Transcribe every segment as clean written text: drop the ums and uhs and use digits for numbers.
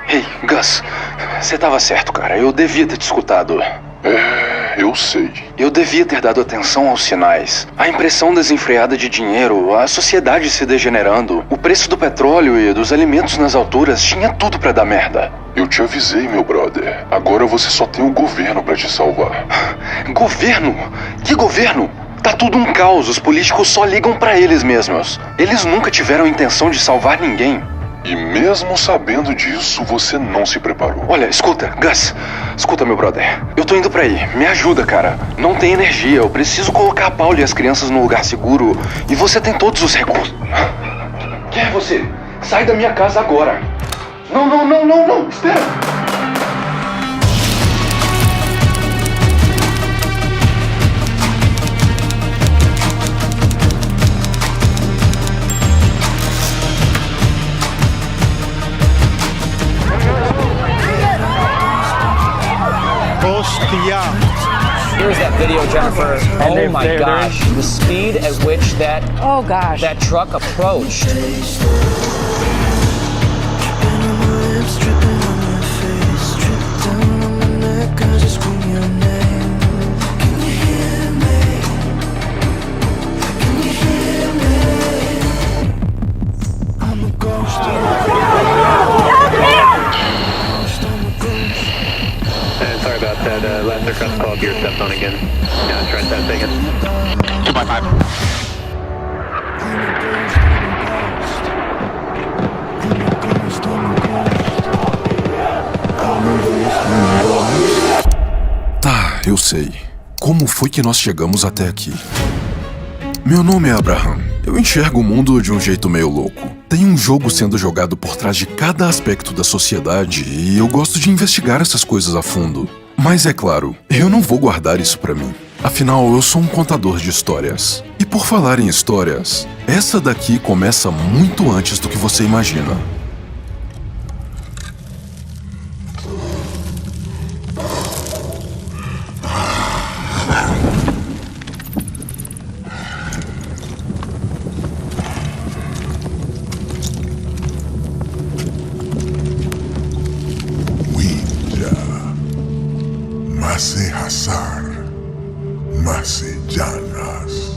Ei, Gus, você tava certo, cara. Eu devia ter te escutado. Eu sei. Eu devia ter dado atenção aos sinais. A impressão desenfreada de dinheiro, a sociedade se degenerando, o preço do petróleo e dos alimentos nas alturas, tinha tudo pra dar merda. Eu te avisei, meu brother. Agora você só tem o governo pra te salvar. Governo? Que governo? Tá tudo um caos, os políticos só ligam pra eles mesmos. Eles nunca tiveram intenção de salvar ninguém. E mesmo sabendo disso, você não se preparou. Olha, escuta, Gus. Escuta, meu brother. Eu tô indo pra aí. Me ajuda, cara. Não tem energia. Eu preciso colocar a Paula e as crianças num lugar seguro. E você tem todos os recursos. Quem é você? Sai da minha casa agora. Não. Espera. Here's that video, Jennifer. Oh my gosh, the speed at which that truck approached. Sorry about that. Last aircraft call, gear stepped on again. Yeah, try that thing. 2.5. Tá, eu sei. Como foi que nós chegamos até aqui? Meu nome é Abraham. Eu enxergo o mundo de um jeito meio louco. Tem um jogo sendo jogado por trás de cada aspecto da sociedade e eu gosto de investigar essas coisas a fundo. Mas é claro, eu não vou guardar isso pra mim. Afinal, eu sou um contador de histórias. E por falar em histórias, essa daqui começa muito antes do que você imagina. Masih Hasar, Masih Janas,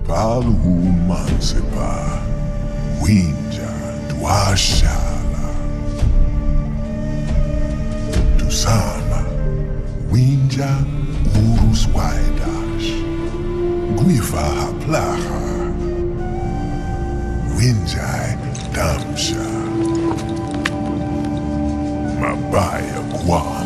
Palu Mansepa, Winja Dwashala, Tusama, Winja Urus Waidash, Guifa Haplaha, Winjai Damsha. Mabaia Guama.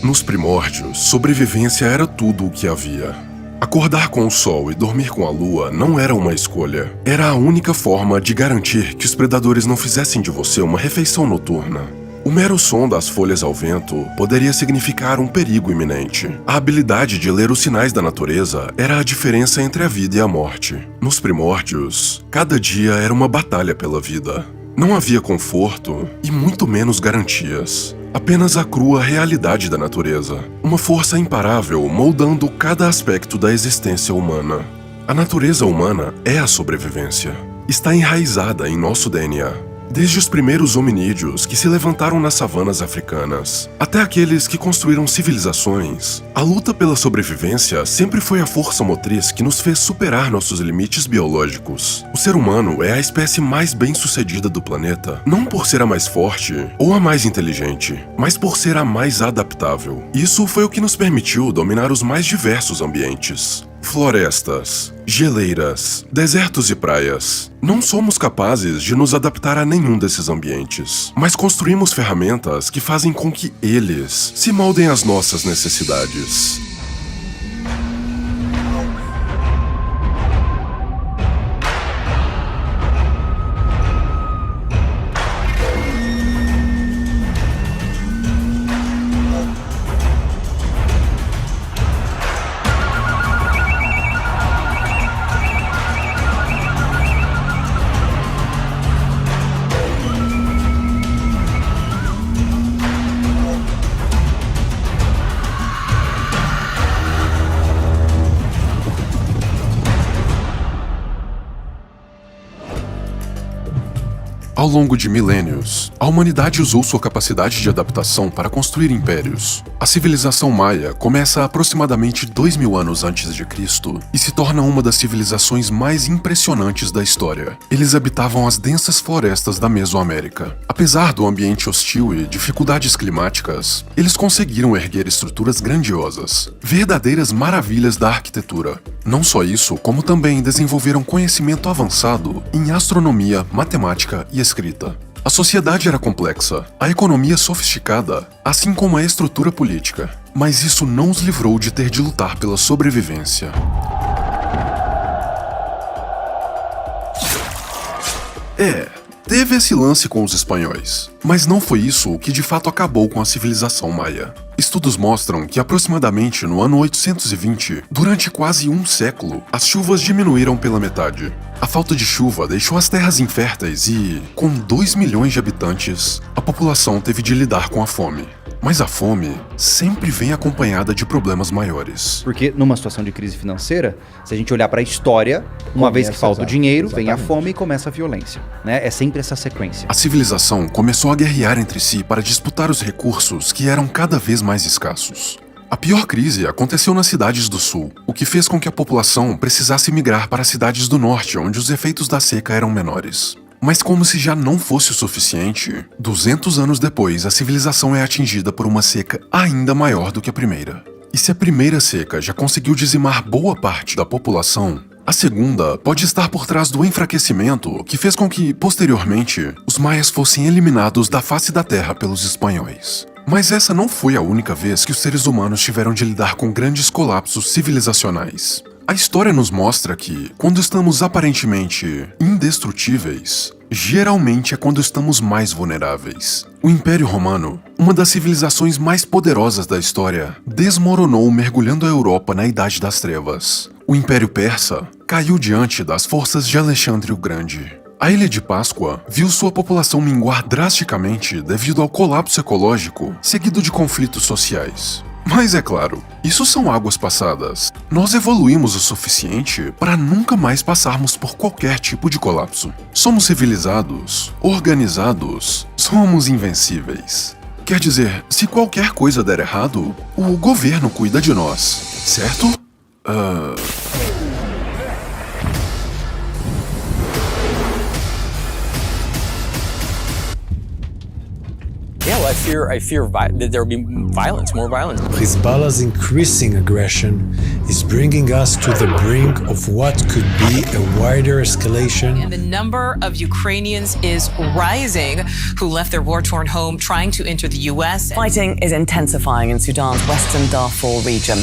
Nos primórdios, sobrevivência era tudo o que havia. Acordar com o sol e dormir com a lua não era uma escolha. Era a única forma de garantir que os predadores não fizessem de você uma refeição noturna. O mero som das folhas ao vento poderia significar um perigo iminente. A habilidade de ler os sinais da natureza era a diferença entre a vida e a morte. Nos primórdios, cada dia era uma batalha pela vida. Não havia conforto e muito menos garantias. Apenas a crua realidade da natureza. Uma força imparável moldando cada aspecto da existência humana. A natureza humana é a sobrevivência. Está enraizada em nosso DNA. Desde os primeiros hominídeos que se levantaram nas savanas africanas, até aqueles que construíram civilizações, a luta pela sobrevivência sempre foi a força motriz que nos fez superar nossos limites biológicos. O ser humano é a espécie mais bem-sucedida do planeta, não por ser a mais forte ou a mais inteligente, mas por ser a mais adaptável. Isso foi o que nos permitiu dominar os mais diversos ambientes. Florestas, geleiras, desertos e praias. Não somos capazes de nos adaptar a nenhum desses ambientes, mas construímos ferramentas que fazem com que eles se moldem às nossas necessidades. Ao longo de milênios, a humanidade usou sua capacidade de adaptação para construir impérios. A civilização maia começa aproximadamente 2000 anos antes de Cristo e se torna uma das civilizações mais impressionantes da história. Eles habitavam as densas florestas da Mesoamérica. Apesar do ambiente hostil e dificuldades climáticas, eles conseguiram erguer estruturas grandiosas, verdadeiras maravilhas da arquitetura. Não só isso, como também desenvolveram conhecimento avançado em astronomia, matemática e escrita. A sociedade era complexa, a economia sofisticada, assim como a estrutura política. Mas isso não os livrou de ter de lutar pela sobrevivência. Teve esse lance com os espanhóis, mas não foi isso o que de fato acabou com a civilização maia. Estudos mostram que aproximadamente no ano 820, durante quase um século, as chuvas diminuíram pela metade. A falta de chuva deixou as terras inférteis e, com 2 milhões de habitantes, a população teve de lidar com a fome. Mas a fome sempre vem acompanhada de problemas maiores. Porque numa situação de crise financeira, se a gente olhar para a história, uma vez que falta o dinheiro, vem a fome e começa a violência, né? É sempre essa sequência. A civilização começou a guerrear entre si para disputar os recursos que eram cada vez mais escassos. A pior crise aconteceu nas cidades do sul, o que fez com que a população precisasse migrar para as cidades do norte, onde os efeitos da seca eram menores. Mas como se já não fosse o suficiente, 200 anos depois a civilização é atingida por uma seca ainda maior do que a primeira. E se a primeira seca já conseguiu dizimar boa parte da população, a segunda pode estar por trás do enfraquecimento que fez com que, posteriormente, os maias fossem eliminados da face da terra pelos espanhóis. Mas essa não foi a única vez que os seres humanos tiveram de lidar com grandes colapsos civilizacionais. A história nos mostra que, quando estamos aparentemente indestrutíveis, geralmente é quando estamos mais vulneráveis. O Império Romano, uma das civilizações mais poderosas da história, desmoronou mergulhando a Europa na Idade das Trevas. O Império Persa caiu diante das forças de Alexandre o Grande. A Ilha de Páscoa viu sua população minguar drasticamente devido ao colapso ecológico, seguido de conflitos sociais. Mas é claro, isso são águas passadas. Nós evoluímos o suficiente para nunca mais passarmos por qualquer tipo de colapso. Somos civilizados, organizados, somos invencíveis. Quer dizer, se qualquer coisa der errado, o governo cuida de nós, certo? Yeah, well, I fear that there will be violence, more violence. Hezbollah's increasing aggression is bringing us to the brink of what could be a wider escalation. And the number of Ukrainians is rising who left their war-torn home trying to enter the U.S. Fighting is intensifying in Sudan's western Darfur region.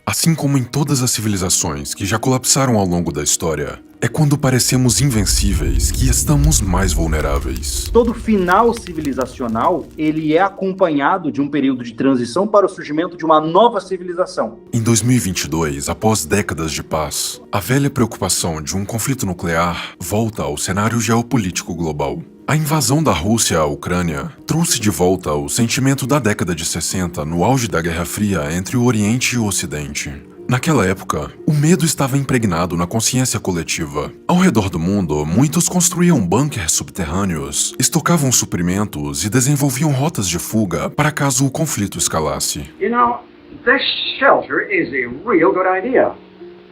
Assim como em todas as civilizações que já colapsaram ao longo da história, é quando parecemos invencíveis que estamos mais vulneráveis. Todo final civilizacional, ele é acompanhado de um período de transição para o surgimento de uma nova civilização. Em 2022, após décadas de paz, a velha preocupação de um conflito nuclear volta ao cenário geopolítico global. A invasão da Rússia à Ucrânia trouxe de volta o sentimento da década de 60 no auge da Guerra Fria entre o Oriente e o Ocidente. Naquela época, o medo estava impregnado na consciência coletiva. Ao redor do mundo, muitos construíam bunkers subterrâneos, estocavam suprimentos e desenvolviam rotas de fuga para caso o conflito escalasse. You know, this shelter is a real good idea.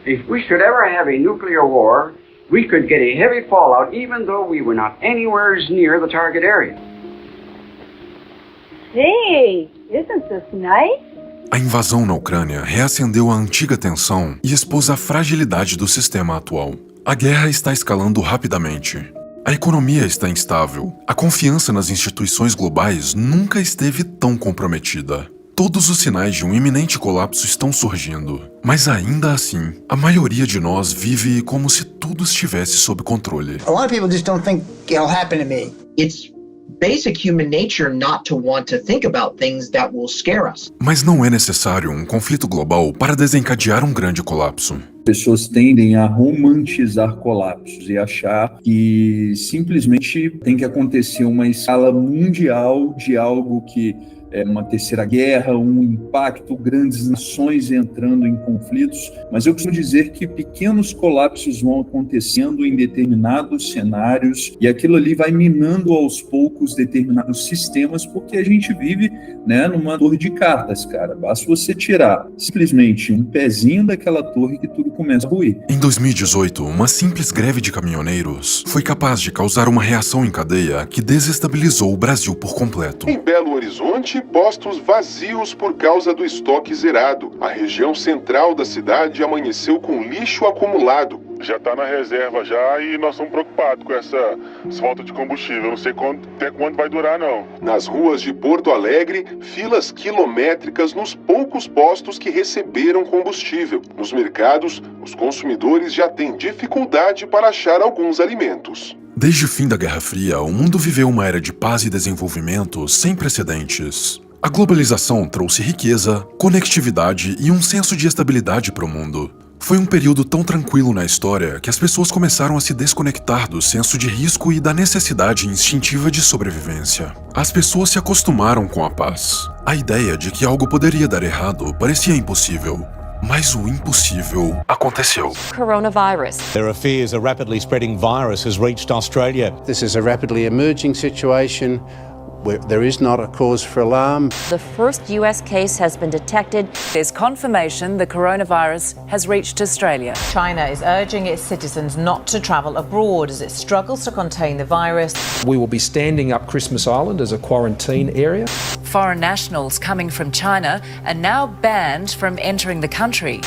If we should ever have a nuclear war, we could get a heavy fallout even though we were not anywhere near the target area. Hey, isn't this nice? A invasão na Ucrânia reacendeu a antiga tensão e expôs a fragilidade do sistema atual. A guerra está escalando rapidamente. A economia está instável. A confiança nas instituições globais nunca esteve tão comprometida. Todos os sinais de um iminente colapso estão surgindo. Mas ainda assim, a maioria de nós vive como se tudo estivesse sob controle. A lot of people just don't think it'll happen to me. It's basic human nature not to want to think about things that will scare us. Mas não é necessário um conflito global para desencadear um grande colapso. Pessoas tendem a romantizar colapsos e achar que simplesmente tem que acontecer uma escala mundial de algo que uma terceira guerra, um impacto, grandes nações entrando em conflitos, mas eu costumo dizer que pequenos colapsos vão acontecendo em determinados cenários e aquilo ali vai minando aos poucos determinados sistemas, porque a gente vive, né, numa torre de cartas, cara. Basta você tirar simplesmente um pezinho daquela torre que tudo começa a ruir. Em 2018, uma simples greve de caminhoneiros foi capaz de causar uma reação em cadeia que desestabilizou o Brasil por completo. Em Belo Horizonte, postos vazios por causa do estoque zerado. A região central da cidade amanheceu com lixo acumulado. Já está na reserva já e nós estamos preocupados com essa falta de combustível. Não sei até quando vai durar, não. Nas ruas de Porto Alegre, filas quilométricas nos poucos postos que receberam combustível. Nos mercados, os consumidores já têm dificuldade para achar alguns alimentos. Desde o fim da Guerra Fria, o mundo viveu uma era de paz e desenvolvimento sem precedentes. A globalização trouxe riqueza, conectividade e um senso de estabilidade para o mundo. Foi um período tão tranquilo na história que as pessoas começaram a se desconectar do senso de risco e da necessidade instintiva de sobrevivência. As pessoas se acostumaram com a paz. A ideia de que algo poderia dar errado parecia impossível. Mas o impossível aconteceu. Coronavirus. There are fears a rapidly spreading virus has reached Australia. This is a rapidly emerging situation where there is not a cause for alarm. The first US case has been detected. There's confirmation the coronavirus has reached Australia. China is urging its citizens not to travel abroad as it struggles to contain the virus. We will be standing up Christmas Island as a quarantine area. Foreign nationals coming from China are now banned from entering the country.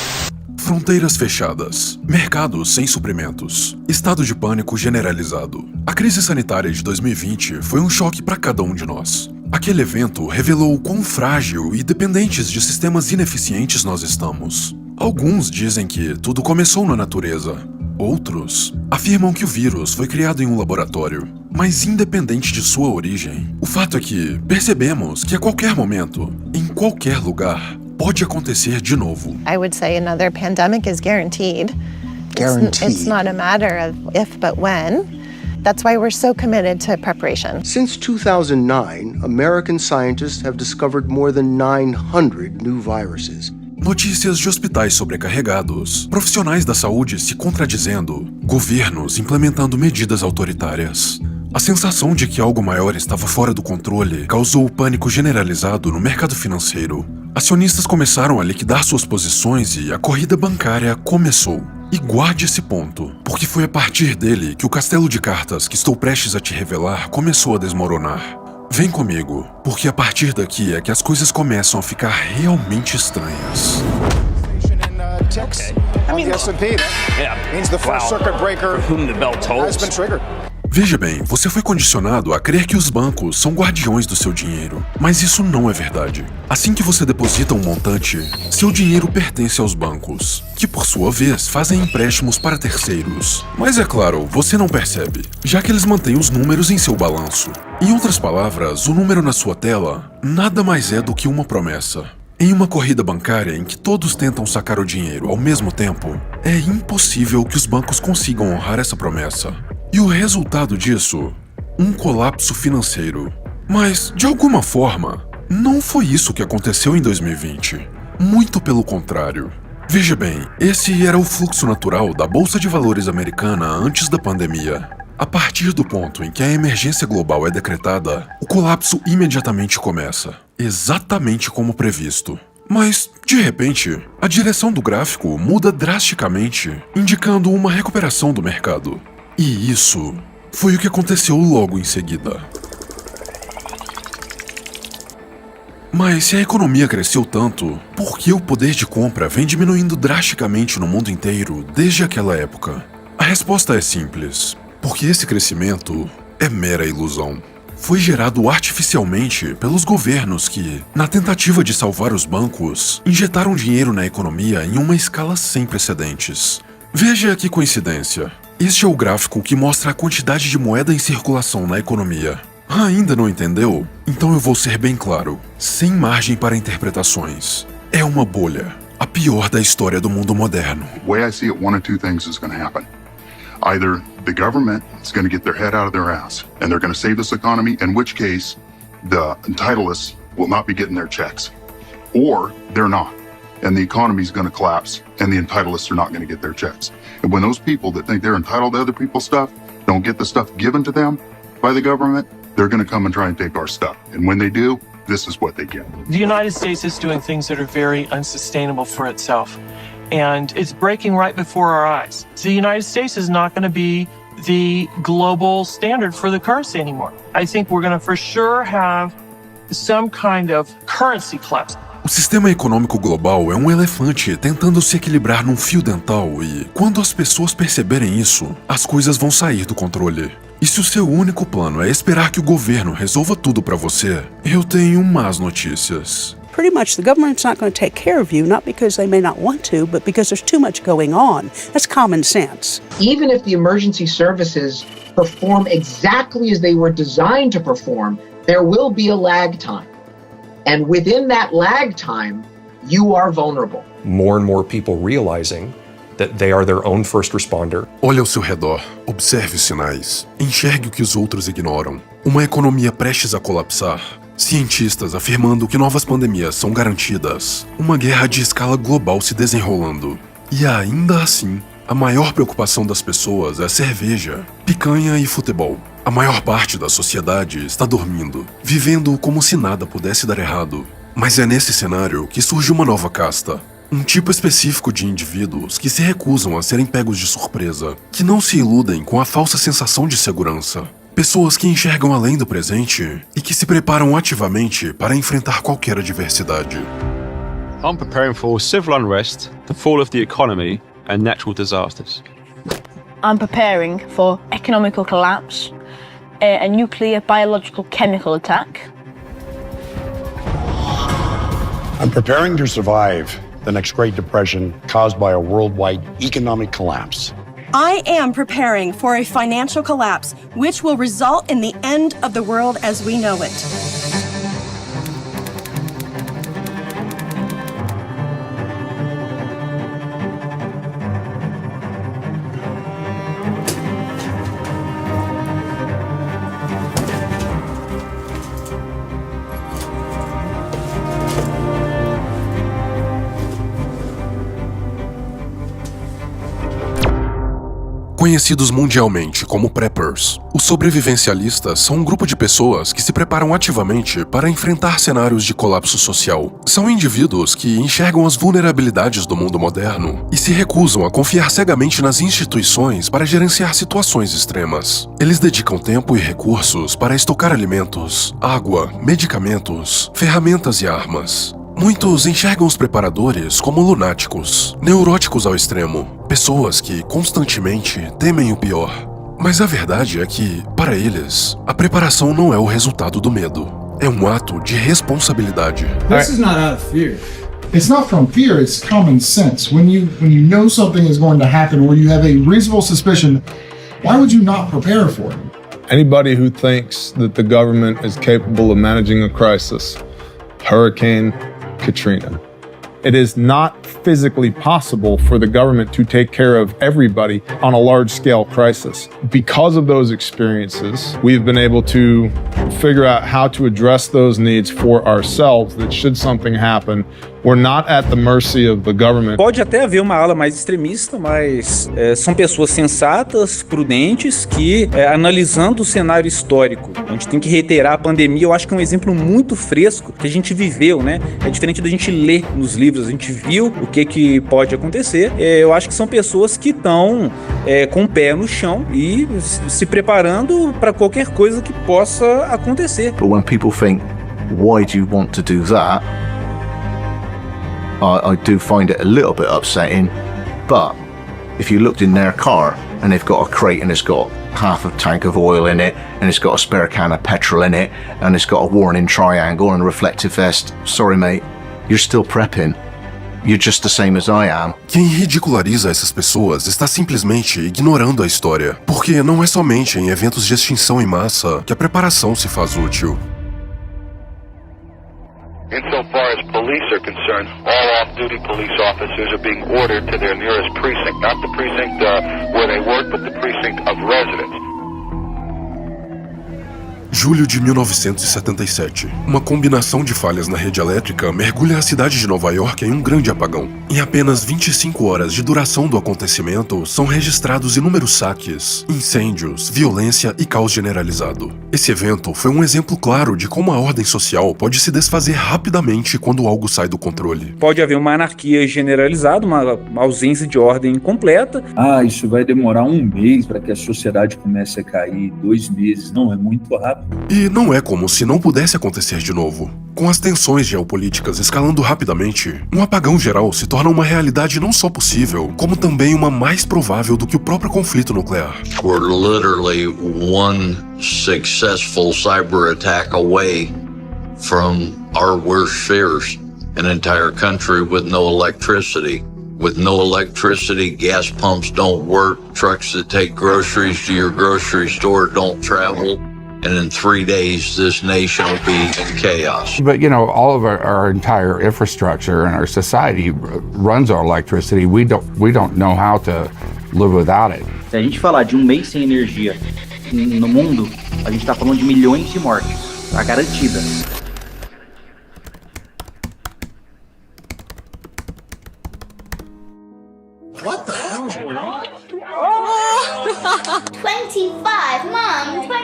Fronteiras fechadas, mercados sem suprimentos, estado de pânico generalizado. A crise sanitária de 2020 foi um choque para cada um de nós. Aquele evento revelou o quão frágil e dependentes de sistemas ineficientes nós estamos. Alguns dizem que tudo começou na natureza. Outros afirmam que o vírus foi criado em um laboratório. Mas independente de sua origem, o fato é que percebemos que a qualquer momento, em qualquer lugar, pode acontecer de novo. I would say another pandemic is guaranteed. Guaranteed. It's not a matter of if but when. That's why we're so committed to preparation. Since 2009, American scientists have discovered more than 900 new viruses. Notícias de hospitais sobrecarregados, profissionais da saúde se contradizendo, governos implementando medidas autoritárias. A sensação de que algo maior estava fora do controle causou o pânico generalizado no mercado financeiro. Acionistas começaram a liquidar suas posições e a corrida bancária começou. E guarde esse ponto, porque foi a partir dele que o castelo de cartas que estou prestes a te revelar começou a desmoronar. Vem comigo, porque a partir daqui é que as coisas começam a ficar realmente estranhas. Veja bem, você foi condicionado a crer que os bancos são guardiões do seu dinheiro, mas isso não é verdade. Assim que você deposita um montante, seu dinheiro pertence aos bancos, que por sua vez fazem empréstimos para terceiros. Mas é claro, você não percebe, já que eles mantêm os números em seu balanço. Em outras palavras, o número na sua tela nada mais é do que uma promessa. Em uma corrida bancária em que todos tentam sacar o dinheiro ao mesmo tempo, é impossível que os bancos consigam honrar essa promessa. E o resultado disso? Um colapso financeiro. Mas, de alguma forma, não foi isso que aconteceu em 2020. Muito pelo contrário. Veja bem, esse era o fluxo natural da Bolsa de Valores americana antes da pandemia. A partir do ponto em que a emergência global é decretada, o colapso imediatamente começa, exatamente como previsto. Mas, de repente, a direção do gráfico muda drasticamente, indicando uma recuperação do mercado. E isso foi o que aconteceu logo em seguida. Mas se a economia cresceu tanto, por que o poder de compra vem diminuindo drasticamente no mundo inteiro desde aquela época? A resposta é simples. Porque esse crescimento é mera ilusão. Foi gerado artificialmente pelos governos que, na tentativa de salvar os bancos, injetaram dinheiro na economia em uma escala sem precedentes. Veja que coincidência. Este é o gráfico que mostra a quantidade de moeda em circulação na economia. Ainda não entendeu? Então eu vou ser bem claro, sem margem para interpretações. É uma bolha, a pior da história do mundo moderno. The way I see it, one of two things is going to happen. Either the government is going to get their head out of their ass and they're going to save this economy, in which case the entitleists will not be getting their checks. Or they're not. And the economy is going to collapse, and the entitleists are not going to get their checks. And when those people that think they're entitled to other people's stuff don't get the stuff given to them by the government, they're going to come and try and take our stuff. And when they do, this is what they get. The United States is doing things that are very unsustainable for itself. And it's breaking right before our eyes. The United States is not going to be the global standard for the currency anymore. I think we're going to for sure have some kind of currency collapse. O sistema econômico global é um elefante tentando se equilibrar num fio dental e, quando as pessoas perceberem isso, as coisas vão sair do controle. E se o seu único plano é esperar que o governo resolva tudo pra você, eu tenho más notícias. Pretty much the government's not going to take care of you, not because they may not want to, but because there's too much going on. That's common sense. Even if the emergency services perform exactly as they were designed to perform, there will be a lag time. And within that lag time, you are vulnerable. More and more people realizing that they are their own first responder. Olhe ao seu redor, observe os sinais, enxergue o que os outros ignoram. Uma economia prestes a colapsar, cientistas afirmando que novas pandemias são garantidas, uma guerra de escala global se desenrolando. E ainda assim, a maior preocupação das pessoas é cerveja, picanha e futebol. A maior parte da sociedade está dormindo, vivendo como se nada pudesse dar errado. Mas é nesse cenário que surge uma nova casta. Um tipo específico de indivíduos que se recusam a serem pegos de surpresa, que não se iludem com a falsa sensação de segurança. Pessoas que enxergam além do presente e que se preparam ativamente para enfrentar qualquer adversidade. I'm preparing for civil unrest, the fall of the economy, and natural disasters. I'm preparing for economical collapse, a nuclear, biological, chemical attack. I'm preparing to survive the next Great Depression caused by a worldwide economic collapse. I am preparing for a financial collapse, which will result in the end of the world as we know it. Conhecidos mundialmente como preppers, os sobrevivencialistas são um grupo de pessoas que se preparam ativamente para enfrentar cenários de colapso social. São indivíduos que enxergam as vulnerabilidades do mundo moderno e se recusam a confiar cegamente nas instituições para gerenciar situações extremas. Eles dedicam tempo e recursos para estocar alimentos, água, medicamentos, ferramentas e armas. Muitos enxergam os preparadores como lunáticos, neuróticos ao extremo, pessoas que constantemente temem o pior. Mas a verdade é que, para eles, a preparação não é o resultado do medo. É um ato de responsabilidade. This is not out of fear. It's not from fear, it's common sense. When you know something is going to happen or you have a reasonable suspicion, why would you not prepare for it? Anybody who thinks that the government is capable of managing a crisis, Hurricane Katrina. It is not physically possible for the government to take care of everybody on a large-scale crisis. Because of those experiences, we've been able to figure out how to address those needs for ourselves, that should something happen, we're not at the mercy of the government. Pode até haver uma ala mais extremista, mas são pessoas sensatas, prudentes, que analisando o cenário histórico, a gente tem que reiterar a pandemia, eu acho que é um exemplo muito fresco que a gente viveu, né? É diferente da gente ler nos livros, a gente viu o que pode acontecer. Eu acho que são pessoas que estão com o pé no chão e se preparando para qualquer coisa que possa acontecer. But when people think, why do you want to do that? I do find it a little bit upsetting, but if you looked in their car and they've got a crate and it's got half a tank of oil in it and it's got a spare can of petrol in it and it's got a warning triangle and a reflective vest, sorry mate, you're still prepping. You're just the same as I am. Quem ridiculariza essas pessoas está simplesmente ignorando a história, porque não é somente em eventos de extinção em massa que a preparação se faz útil. Insofar as police are concerned, all off-duty police officers are being ordered to their nearest precinct, not the precinct where they work, but the precinct of residence. Julho de 1977. Uma combinação de falhas na rede elétrica mergulha a cidade de Nova York em um grande apagão. Em apenas 25 horas de duração do acontecimento, são registrados inúmeros saques, incêndios, violência e caos generalizado. Esse evento foi um exemplo claro de como a ordem social pode se desfazer rapidamente quando algo sai do controle. Pode haver uma anarquia generalizada, uma ausência de ordem completa. Isso vai demorar um mês para que a sociedade comece a cair, 2 meses. Não, é muito rápido. E não é como se não pudesse acontecer de novo. Com as tensões geopolíticas escalando rapidamente, um apagão geral se torna uma realidade não só possível, como também uma mais provável do que o próprio conflito nuclear. We're literally one successful cyber attack away from our worst fears. An entire country with no electricity. With no electricity, gas pumps don't work, trucks that take groceries to your grocery store don't travel. And in 3 days, this nation will be in chaos. But, all of our entire infrastructure and our society runs on electricity. We don't know how to live without it. Se a gente falar de um mês sem energia no mundo, a gente está falando de milhões de mortes, tá garantida. What the hell is going on? 25, Mom, 25.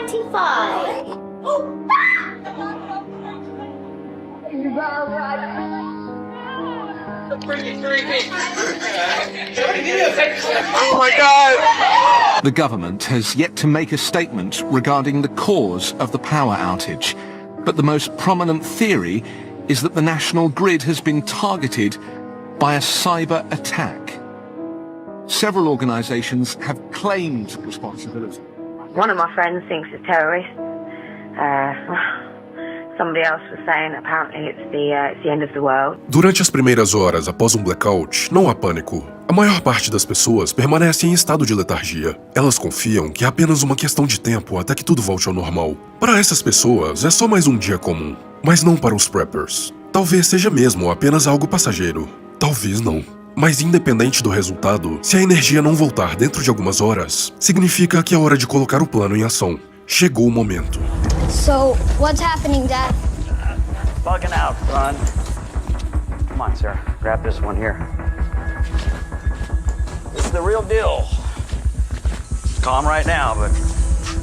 Oh my God! The government has yet to make a statement regarding the cause of the power outage, but the most prominent theory is that the national grid has been targeted by a cyber attack. Several organizations have claimed responsibility. One of my friends thinks it's terrorists. Somebody else was saying apparently it's the end of the world. Durante as primeiras horas após um blackout, não há pânico. A maior parte das pessoas permanece em estado de letargia. Elas confiam que é apenas uma questão de tempo até que tudo volte ao normal. Para essas pessoas, é só mais um dia comum. Mas não para os preppers. Talvez seja mesmo apenas algo passageiro. Talvez não. Mas independente do resultado, se a energia não voltar dentro de algumas horas, significa que é hora de colocar o plano em ação. Chegou o momento. So, what's happening, Dad? Bugging out, son. Come on, sir. Grab this one here. This is the real deal. Calm right now, but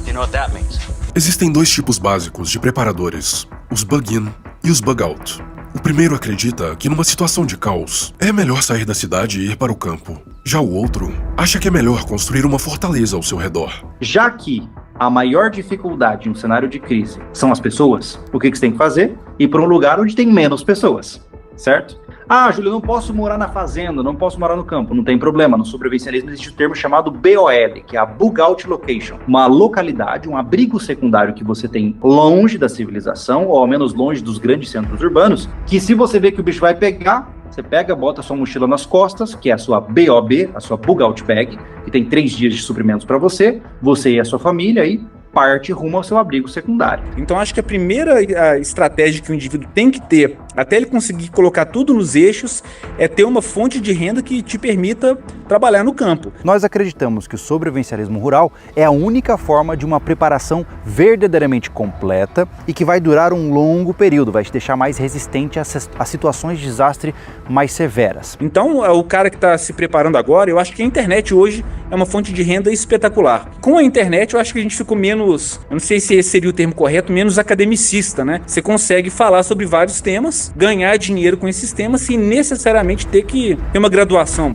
you know what that means. Existem dois tipos básicos de preparadores, os bug-in e os bug-out. O primeiro acredita que numa situação de caos, é melhor sair da cidade e ir para o campo. Já o outro acha que é melhor construir uma fortaleza ao seu redor. Já que a maior dificuldade em um cenário de crise são as pessoas, o que você tem que fazer? Ir para um lugar onde tem menos pessoas, certo? Júlio, eu não posso morar na fazenda, não posso morar no campo. Não tem problema, no sobrevivencialismo existe um termo chamado BOL, que é a Bug Out Location. Uma localidade, um abrigo secundário que você tem longe da civilização, ou ao menos longe dos grandes centros urbanos, que se você vê que o bicho vai pegar, você pega, bota a sua mochila nas costas, que é a sua BOB, a sua Bug Out Bag, que tem 3 dias de suprimentos para você e a sua família, e parte rumo ao seu abrigo secundário. Então acho que a primeira estratégia que o indivíduo tem que ter, até ele conseguir colocar tudo nos eixos, é ter uma fonte de renda que te permita trabalhar no campo. Nós acreditamos que o sobrevivencialismo rural é a única forma de uma preparação verdadeiramente completa e que vai durar um longo período, vai te deixar mais resistente a situações de desastre mais severas. Então o cara que está se preparando agora, eu acho que a internet hoje é uma fonte de renda espetacular. Com a internet eu acho que a gente ficou menos, eu não sei se esse seria o termo correto, menos academicista, né? Você consegue falar sobre vários temas, ganhar dinheiro com esses temas sem necessariamente ter que ter uma graduação.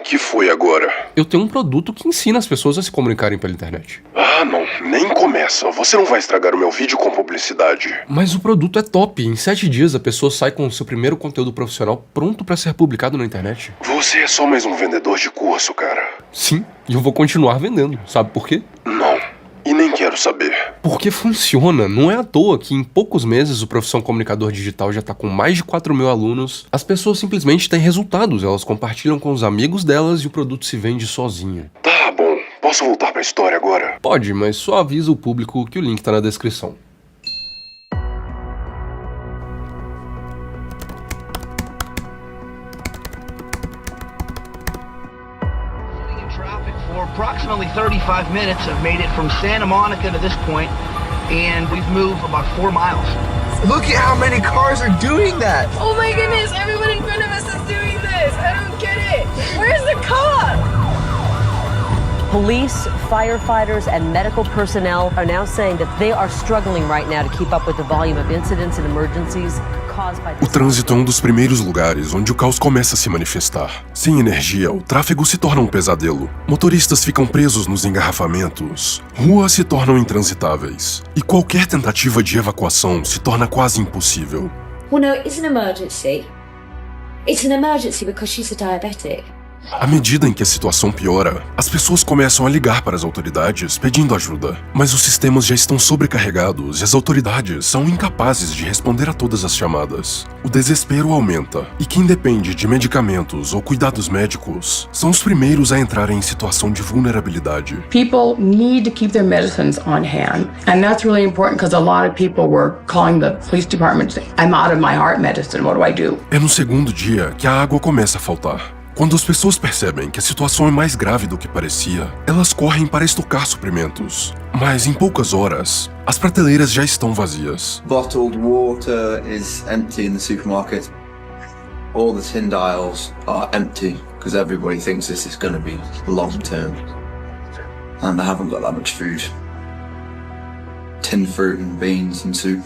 Que foi agora? Eu tenho um produto que ensina as pessoas a se comunicarem pela internet. Não, nem começa. Você não vai estragar o meu vídeo com publicidade. Mas o produto é top. Em 7 dias a pessoa sai com o seu primeiro conteúdo profissional pronto pra ser publicado na internet. Você é só mais um vendedor de curso, cara. Sim, e eu vou continuar vendendo. Sabe por quê? Não. E nem quero saber. Porque funciona. Não é à toa que em poucos meses o Profissão Comunicador Digital já tá com mais de 4.000 alunos. As pessoas simplesmente têm resultados. Elas compartilham com os amigos delas e o produto se vende sozinho. Tá bom. Posso voltar pra história agora? Pode, mas só avisa o público que o link tá na descrição. approximately 35 minutes. I've made it from Santa Monica to this point, and we've moved about 4 miles. Look at how many cars are doing that! Oh my goodness, everyone in front of us is doing this! I don't get it! Where's the car? Police, firefighters, and medical personnel are now saying that they are struggling right now to keep up with the volume of incidents and emergencies caused by... O trânsito é um dos primeiros lugares onde o caos começa a se manifestar. Sem energia, o tráfego se torna um pesadelo. Motoristas ficam presos nos engarrafamentos. Ruas se tornam intransitáveis. E qualquer tentativa de evacuação se torna quase impossível. Well, no, it's an emergency. It's an emergency because she's a diabetic. À medida em que a situação piora, as pessoas começam a ligar para as autoridades pedindo ajuda. Mas os sistemas já estão sobrecarregados e as autoridades são incapazes de responder a todas as chamadas. O desespero aumenta, e quem depende de medicamentos ou cuidados médicos são os primeiros a entrarem em situação de vulnerabilidade. People need to keep their medicines on hand, and that's really important because a lot of people were calling the police department saying, I'm out of my heart medicine, what do I do? É no segundo dia que a água começa a faltar. Quando as pessoas percebem que a situação é mais grave do que parecia, elas correm para estocar suprimentos. Mas em poucas horas, as prateleiras já estão vazias. Bottled water is empty in the supermarket. All the tin dials are empty because everybody thinks this is going to be long term. And they haven't got that much food. Tin fruit and beans and soup.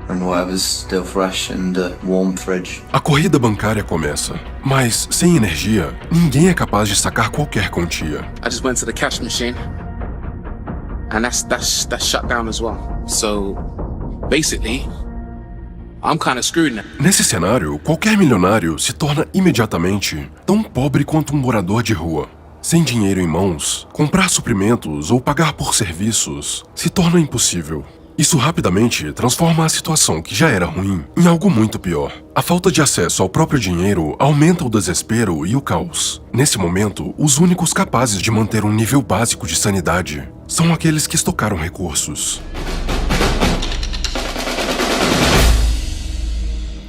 And whatever's still fresh in the warm fridge. A corrida bancária começa, mas sem energia, ninguém é capaz de sacar qualquer quantia. I just went to the cash machine, and that's shut down as well. So, basically, I'm kind of screwed now. Nesse cenário, qualquer milionário se torna imediatamente tão pobre quanto um morador de rua. Sem dinheiro em mãos, comprar suprimentos ou pagar por serviços se torna impossível. Isso rapidamente transforma a situação que já era ruim em algo muito pior. A falta de acesso ao próprio dinheiro aumenta o desespero e o caos. Nesse momento, os únicos capazes de manter um nível básico de sanidade são aqueles que estocaram recursos.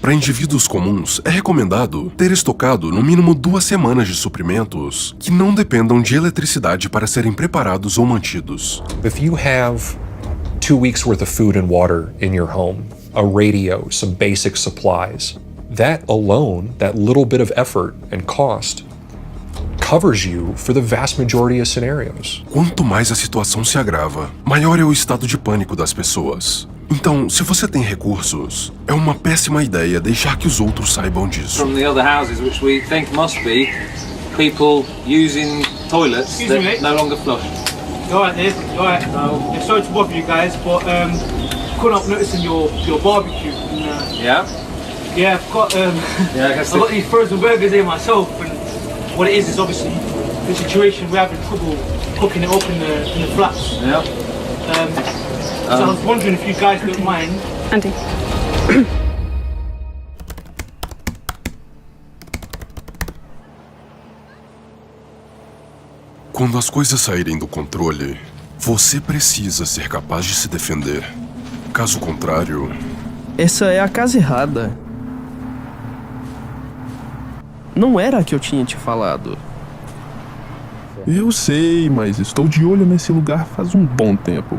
Para indivíduos comuns, é recomendado ter estocado no mínimo 2 semanas de suprimentos que não dependam de eletricidade para serem preparados ou mantidos. If you have 2 weeks worth of food and water in your home, a radio, some basic supplies, that alone, that little bit of effort and cost, covers you for the vast majority of scenarios. Quanto mais a situação se agrava, maior é o estado de pânico das pessoas. Então, se você tem recursos, é uma péssima ideia deixar que os outros saibam disso. From the other houses, which we think must be people using toilets that no longer flush. Alright, Nick. Alright. Sorry to bother you guys, but couldn't help noticing your barbecue. And, yeah. Yeah, I've got I've got these frozen burgers here myself, and what it is obviously the situation we're having trouble cooking it up in the flats. Yeah. So I was wondering if you guys don't mind. Andy. Quando as coisas saírem do controle, você precisa ser capaz de se defender. Caso contrário... Essa é a casa errada. Não era a que eu tinha te falado. Eu sei, mas estou de olho nesse lugar faz um bom tempo.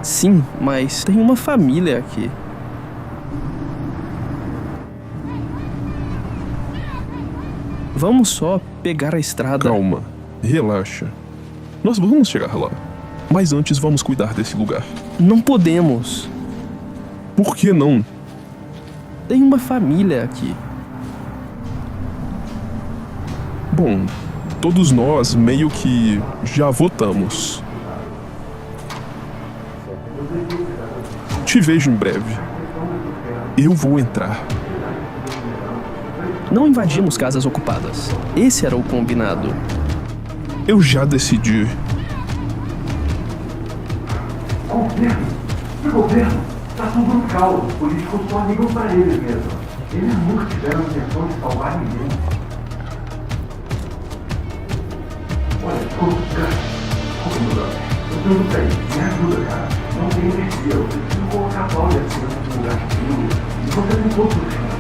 Sim, mas tem uma família aqui. Vamos só pegar a estrada. Calma, relaxa. Nós vamos chegar lá. Mas antes vamos cuidar desse lugar. Não podemos. Por que não? Tem uma família aqui. Bom, todos nós meio que já votamos. Te vejo em breve. Eu vou entrar. Não invadimos casas ocupadas. Esse era o combinado. Eu já decidi. Governo, tá tudo um caos. Os políticos só ligam pra eles mesmo. Eles nunca tiveram intenção de salvar ninguém. Olha, desculpa, eu pergunto pra eles, me ajuda, cara. Não tem energia, eu preciso colocar a Cláudia aqui num lugar frio. E você tem todos os chances.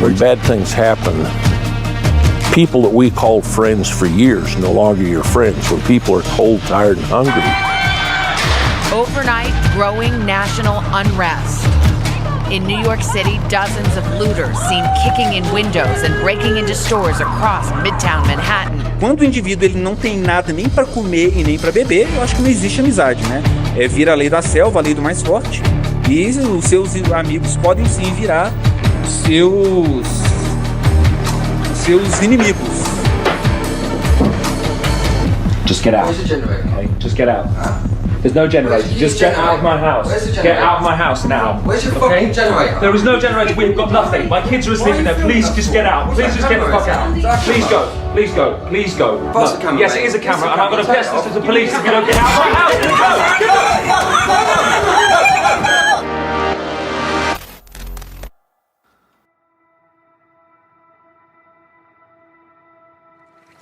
when bad things happen, people that we called friends for years no longer your friends when people are cold, tired, and hungry. Overnight, growing national unrest. In New York City, dozens of looters seen kicking in windows and breaking into stores across Midtown Manhattan. Quando o indivíduo ele não tem nada nem para comer e nem para beber, eu acho que não existe amizade, né? Vira a lei da selva, a lei do mais forte. E os seus amigos podem sim virar os seus inimigos. Just get out. Where's the generator? Okay, just get out. There's no generator. Just get out of my house. Get out of my house now. Where's your fucking generator? There is no generator. We've got nothing. My kids are asleep in there. Please just get out. Please just get the fuck out. Please go. Please go. Please go. Pass the camera. Yes, it is a camera, and I'm going to test this to the police if you don't get out of my house.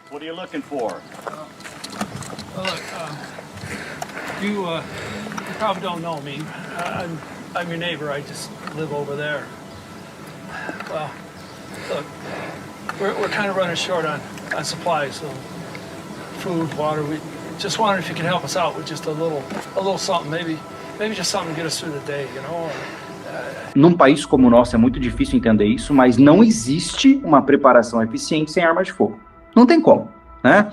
What are you looking for? You probably don't know me. I'm your neighbor. I just live over there. Well, look, we're kind of running short on supplies, so food, water. We just wondered if you could help us out with just a little something, maybe just something to get us through the day, you know. Num país como o nosso é muito difícil entender isso, mas não existe uma preparação eficiente sem arma de fogo. Não tem como. Né?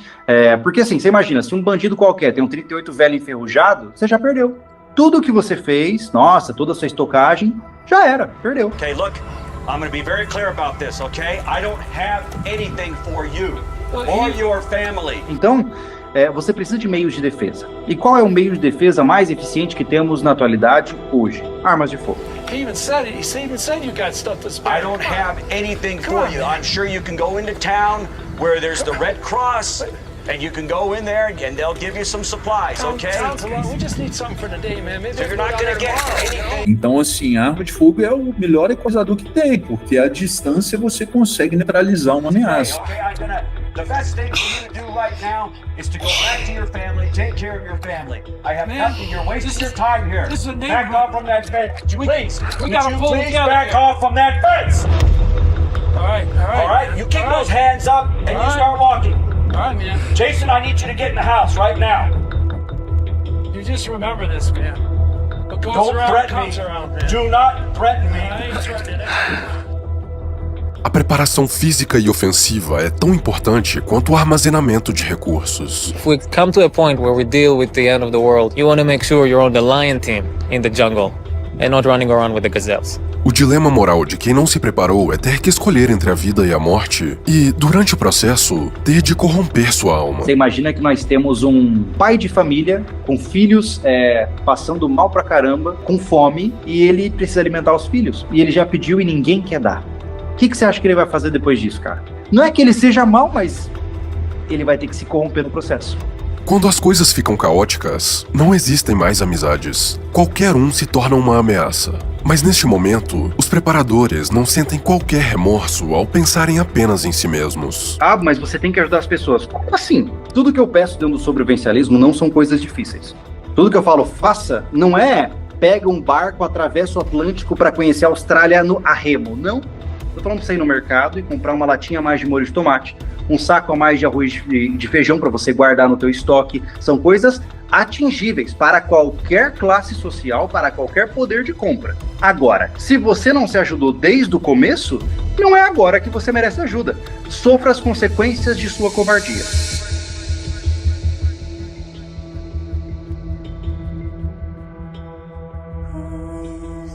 Porque assim, você imagina, se um bandido qualquer tem um 38 velho enferrujado, você já perdeu. Tudo que você fez, nossa, toda a sua estocagem, já era, perdeu. Okay, look, I'm going to be very clear about this, okay? I don't have anything for you or your family. Então, você precisa de meios de defesa. E qual é o meio de defesa mais eficiente que temos na atualidade hoje? Armas de fogo. He even said you got stuff to spare. I don't have anything for you. I'm sure you can go into town where there's the Red Cross, and you can go in there and they'll give you some supplies, okay? We just need something for today, man. Maybe you're not going to get anything. Então, assim, a arma de fogo é o melhor equalizador que tem, porque à distância você consegue neutralizar uma ameaça. The best thing for you to do right now is to go back to your family, take care of your family. I have nothing. You're wasting your time here. This is a back off from that fence. Please. We gotta pull together. Back off from that fence. All right. All right. You keep those hands up and you start walking. All right, man. Jason, I need you to get in the house right now. You just remember this, man. What goes Don't around threaten comes me. around, man. Do not threaten me. I ain't threatening it. A preparação física e ofensiva é tão importante quanto o armazenamento de recursos. If we come to a point where we deal with the end of the world, you want to make sure you're on the lion team in the jungle and not running around with the gazelles. O dilema moral de quem não se preparou é ter que escolher entre a vida e a morte e, durante o processo, ter de corromper sua alma. Você imagina que nós temos um pai de família com filhos passando mal pra caramba, com fome, e ele precisa alimentar os filhos. E ele já pediu e ninguém quer dar. O que você acha que ele vai fazer depois disso, cara? Não é que ele seja mal, mas ele vai ter que se corromper no processo. Quando as coisas ficam caóticas, não existem mais amizades. Qualquer um se torna uma ameaça. Mas neste momento, os preparadores não sentem qualquer remorso ao pensarem apenas em si mesmos. Ah, mas você tem que ajudar as pessoas. Como assim? Tudo que eu peço dentro do sobrevivencialismo não são coisas difíceis. Tudo que eu falo, faça, não é pega um barco, atravessa o Atlântico para conhecer a Austrália a remo. Não. Tô falando pra você ir no mercado e comprar uma latinha a mais de molho de tomate, um saco a mais de arroz de feijão para você guardar no teu estoque. São coisas atingíveis para qualquer classe social, para qualquer poder de compra. Agora, se você não se ajudou desde o começo, não é agora que você merece ajuda. Sofra as consequências de sua covardia.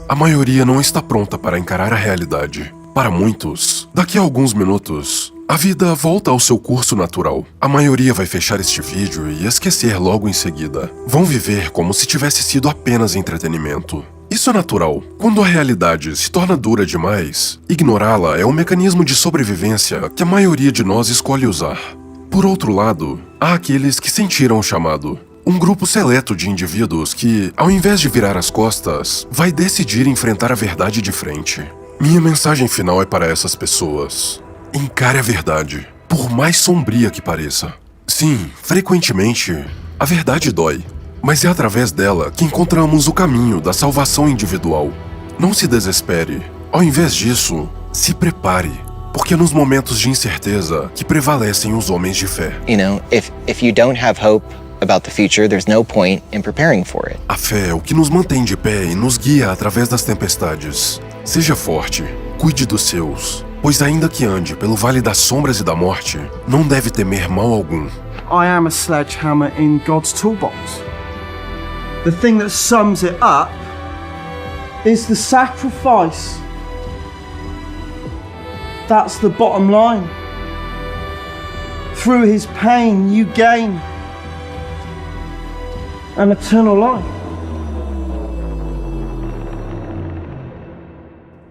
A maioria não está pronta para encarar a realidade. Para muitos, daqui a alguns minutos, a vida volta ao seu curso natural. A maioria vai fechar este vídeo e esquecer logo em seguida. Vão viver como se tivesse sido apenas entretenimento. Isso é natural. Quando a realidade se torna dura demais, ignorá-la é um mecanismo de sobrevivência que a maioria de nós escolhe usar. Por outro lado, há aqueles que sentiram o chamado. Um grupo seleto de indivíduos que, ao invés de virar as costas, vai decidir enfrentar a verdade de frente. Minha mensagem final é para essas pessoas. Encare a verdade, por mais sombria que pareça. Sim, frequentemente, a verdade dói, mas é através dela que encontramos o caminho da salvação individual. Não se desespere. Ao invés disso, Se prepare, porque é nos momentos de incerteza que prevalecem os homens de fé. You know, if you don't have hope about the future, there's no point in preparing for it. A fé é o que nos mantém de pé e nos guia através das tempestades. Seja forte, cuide dos seus, pois ainda que ande pelo vale das sombras e da morte, não deve temer mal algum. I am a sledgehammer in God's toolbox. The thing that sums it up is the sacrifice. That's the bottom line. Through his pain, you gain an eternal life.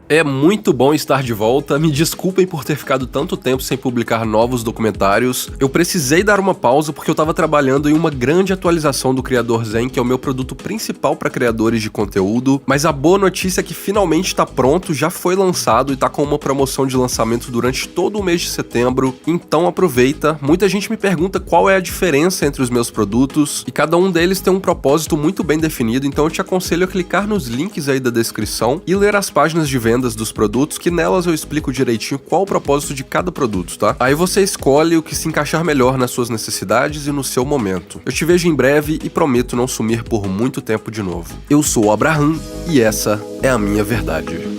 É muito bom estar de volta, me desculpem por ter ficado tanto tempo sem publicar novos documentários. Eu precisei dar uma pausa porque eu estava trabalhando em uma grande atualização do Criador Zen, que é o meu produto principal para criadores de conteúdo, mas a boa notícia é que finalmente está pronto, já foi lançado e está com uma promoção de lançamento durante todo o mês de setembro, então aproveita. Muita gente me pergunta qual é a diferença entre os meus produtos, e cada um deles tem um propósito muito bem definido, então eu te aconselho a clicar nos links aí da descrição e ler as páginas de venda dos produtos, que nelas eu explico direitinho qual o propósito de cada produto, tá? Aí você escolhe o que se encaixar melhor nas suas necessidades e no seu momento. Eu te vejo em breve e prometo não sumir por muito tempo de novo. Eu sou o Abraham e essa é a minha verdade.